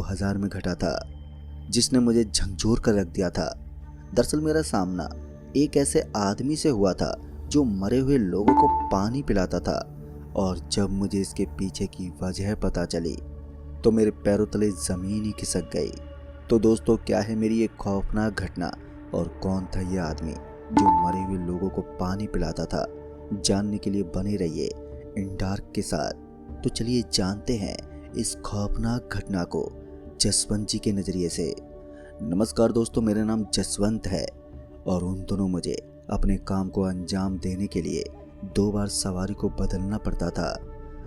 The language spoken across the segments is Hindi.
2000 में घटा था, जिसने मुझे झंझोर कर रख दिया था। दरअसल मेरा सामना एक ऐसे आदमी से हुआ था जो मरे हुए लोगों को पानी पिलाता था, और जब मुझे इसके पीछे की वजह पता चली तो मेरे पैरों तले ज़मीन ही खिसक गई। तो दोस्तों, क्या है मेरी ये खौफनाक घटना और कौन था ये आदमी जो मरे हुए लोगों को पानी पिलाता था? जानने के लिए बने रहिए इन डार्क के साथ। तो चलिए जानते हैं इस खौफनाक घटना को जसवंत जी के नज़रिए से। नमस्कार दोस्तों, मेरा नाम जसवंत है और उन दोनों मुझे अपने काम को अंजाम देने के लिए 2 बार सवारी को बदलना पड़ता था।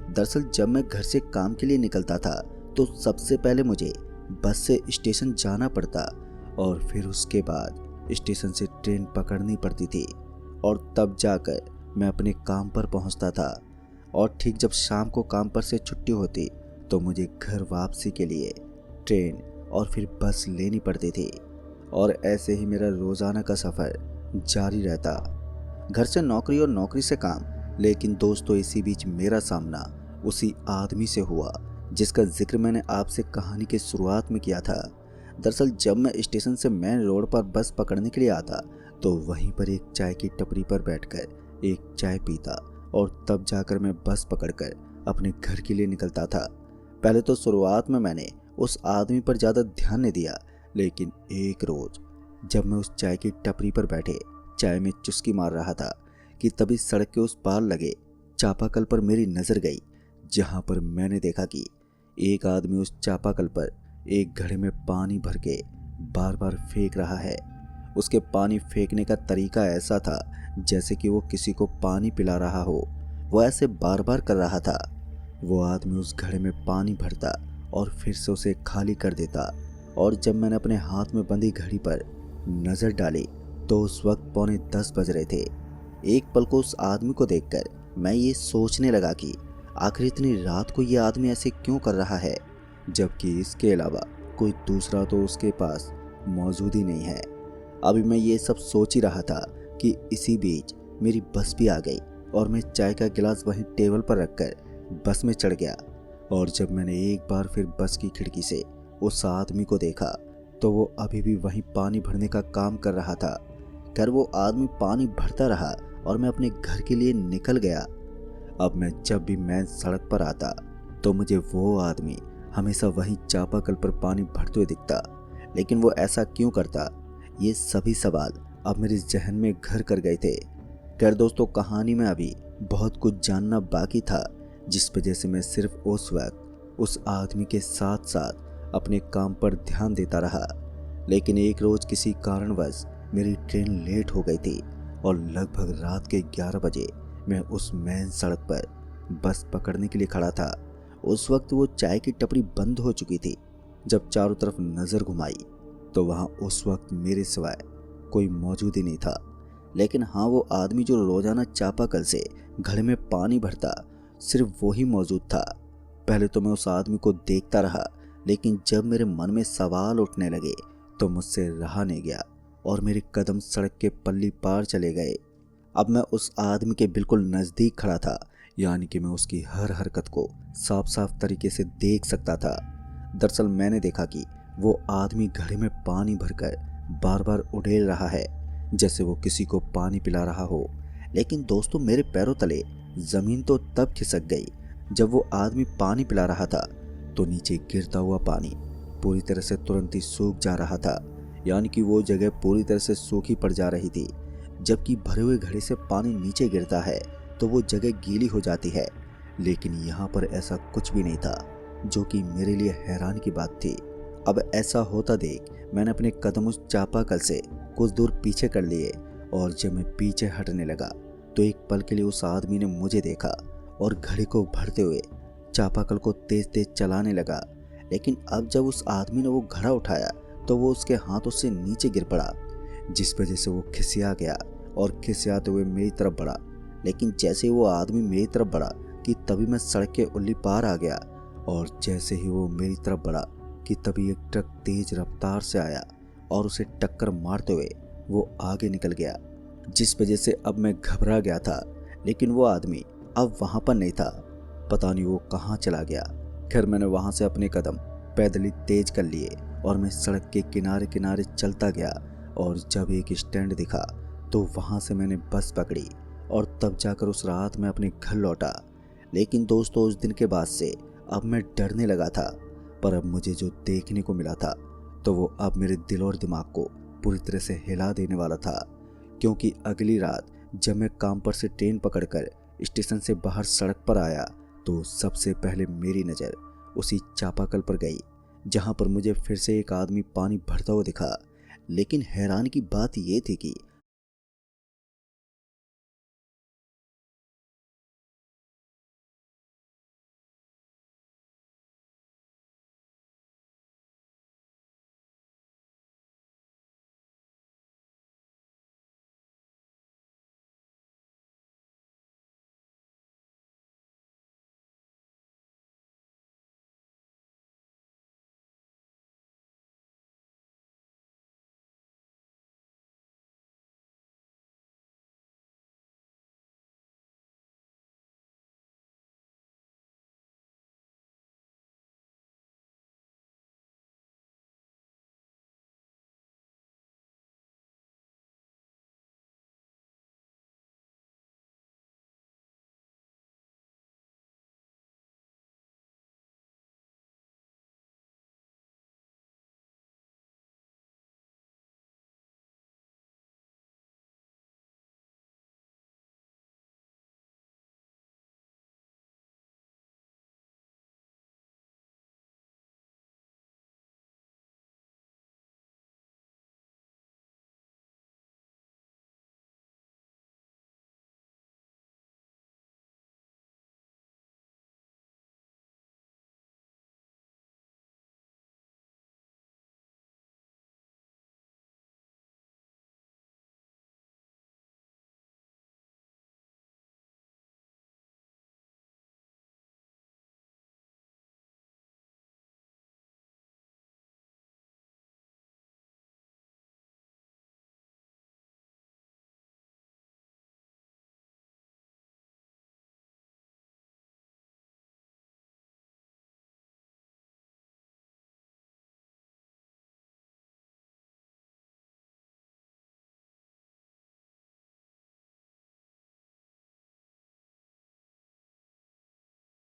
दरअसल जब मैं घर से काम के लिए निकलता था तो सबसे पहले मुझे बस से स्टेशन जाना पड़ता और फिर उसके बाद स्टेशन से ट्रेन पकड़नी पड़ती थी, और तब जाकर मैं अपने काम पर पहुंचता था। और ठीक जब शाम को काम पर से छुट्टी होती तो मुझे घर वापसी के लिए ट्रेन और फिर बस लेनी पड़ती थी, और ऐसे ही मेरा रोज़ाना का सफ़र जारी रहता। घर से नौकरी और नौकरी से काम। लेकिन दोस्तों, इसी बीच मेरा सामना उसी आदमी से हुआ जिसका जिक्र मैंने आपसे कहानी की शुरुआत में किया था। दरअसल जब मैं स्टेशन से मेन रोड पर बस पकड़ने के लिए आता तो वहीं पर एक चाय की टपरी पर बैठकर एक चाय पीता, और तब जाकर मैं बस पकड़कर अपने घर के लिए निकलता था। पहले तो शुरुआत में मैंने उस आदमी पर ज़्यादा ध्यान नहीं दिया, लेकिन एक रोज़ जब मैं उस चाय की टपरी पर बैठे चाय में चुस्की मार रहा था कि तभी सड़क के उस पार लगे चापाकल पर मेरी नज़र गई, जहां पर मैंने देखा कि एक आदमी उस चापाकल पर एक घड़े में पानी भर के बार बार फेंक रहा है। उसके पानी फेंकने का तरीका ऐसा था जैसे कि वो किसी को पानी पिला रहा हो। वो ऐसे बार बार कर रहा था। वो आदमी उस घड़े में पानी भरता और फिर से उसे खाली कर देता, और जब मैंने अपने हाथ में बंधी घड़ी पर नज़र डाली तो उस वक्त 9:45 बज रहे थे। एक पल को उस आदमी को देखकर मैं ये सोचने लगा कि आखिर इतनी रात को ये आदमी ऐसे क्यों कर रहा है, जबकि इसके अलावा कोई दूसरा तो उसके पास मौजूद ही नहीं है। अभी मैं ये सब सोच ही रहा था कि इसी बीच मेरी बस भी आ गई, और मैं चाय का गिलास वहीं टेबल पर रखकर बस में चढ़ गया। और जब मैंने एक बार फिर बस की खिड़की से उस आदमी को देखा तो वो अभी भी वहीं पानी भरने का काम कर रहा था। खैर, वो आदमी पानी भरता रहा और मैं अपने घर के लिए निकल गया। अब मैं जब भी मेन सड़क पर आता तो मुझे वो आदमी हमेशा वहीं चापाकल पर पानी भरते हुए दिखता। लेकिन वो ऐसा क्यों करता, ये सभी सवाल अब मेरे जहन में घर कर गए थे। खैर दोस्तों, कहानी में अभी बहुत कुछ जानना बाकी था, जिस वजह से मैं सिर्फ उस वक्त उस आदमी के साथ साथ अपने काम पर ध्यान देता रहा। लेकिन एक रोज़ किसी कारणवश मेरी ट्रेन लेट हो गई थी, और लगभग रात के 11 बजे मैं उस मेन सड़क पर बस पकड़ने के लिए खड़ा था। उस वक्त वो चाय की टपरी बंद हो चुकी थी। जब चारों तरफ नज़र घुमाई तो वहाँ उस वक्त मेरे सिवाय कोई मौजूद ही नहीं था। लेकिन हाँ, वो आदमी जो रोज़ाना चापाकल से घड़े में पानी भरता, सिर्फ वो ही मौजूद था। पहले तो मैं उस आदमी को देखता रहा, लेकिन जब मेरे मन में सवाल उठने लगे तो मुझसे रहा नहीं गया, और मेरे कदम सड़क के पल्ली पार चले गए। अब मैं उस आदमी के बिल्कुल नज़दीक खड़ा था, यानी कि मैं उसकी हर हरकत को साफ साफ तरीके से देख सकता था। दरअसल मैंने देखा कि वो आदमी घड़े में पानी भरकर बार बार उड़ेल रहा है, जैसे वो किसी को पानी पिला रहा हो। लेकिन दोस्तों, मेरे पैरों तले ज़मीन तो तब खिसक गई जब वो आदमी पानी पिला रहा था तो नीचे गिरता हुआ पानी पूरी तरह से तुरंत ही सूख जा रहा था, यानी कि वो जगह पूरी तरह से सूखी पड़ जा रही थी। जबकि भरे हुए घड़े से पानी नीचे गिरता है तो वो जगह गीली हो जाती है, लेकिन यहाँ पर ऐसा कुछ भी नहीं था, जो कि मेरे लिए हैरान की बात थी। अब ऐसा होता देख मैंने अपने कदम उस चापाकल से कुछ दूर पीछे कर लिए, और जब मैं पीछे हटने लगा तो एक पल के लिए उस आदमी ने मुझे देखा और घड़ी को भरते हुए चापाकल को तेज तेज चलाने लगा। लेकिन अब जब उस आदमी ने वो घड़ा उठाया तो वो उसके हाथों से नीचे गिर पड़ा, जिस वजह से वो खिसिया गया और खिसियाते हुए मेरी तरफ बढ़ा। लेकिन जैसे ही वो आदमी मेरी तरफ बढ़ा कि तभी मैं सड़क के उल्ली पार आ गया, और जैसे ही वो मेरी तरफ बढ़ा कि तभी एक ट्रक तेज रफ्तार से आया और उसे टक्कर मारते हुए वो आगे निकल गया, जिस वजह से अब मैं घबरा गया था। लेकिन वो आदमी अब वहाँ पर नहीं था, पता नहीं वो कहाँ चला गया। खैर, मैंने वहाँ से अपने कदम पैदल ही तेज कर लिए और मैं सड़क के किनारे किनारे चलता गया। और जब एक स्टैंड दिखा तो वहाँ से मैंने बस पकड़ी और तब जाकर उस रात में अपने घर लौटा। लेकिन दोस्तों, उस दिन के बाद से अब मैं डरने लगा था, पर अब मुझे जो देखने को मिला था तो वो अब मेरे दिल और दिमाग को पूरी तरह से हिला देने वाला था। क्योंकि अगली रात जब मैं काम पर से ट्रेन पकड़कर स्टेशन से बाहर सड़क पर आया तो सबसे पहले मेरी नज़र उसी चापाकल पर गई जहां पर मुझे फिर से एक आदमी पानी भरता हुआ दिखा। लेकिन हैरान की बात ये थी कि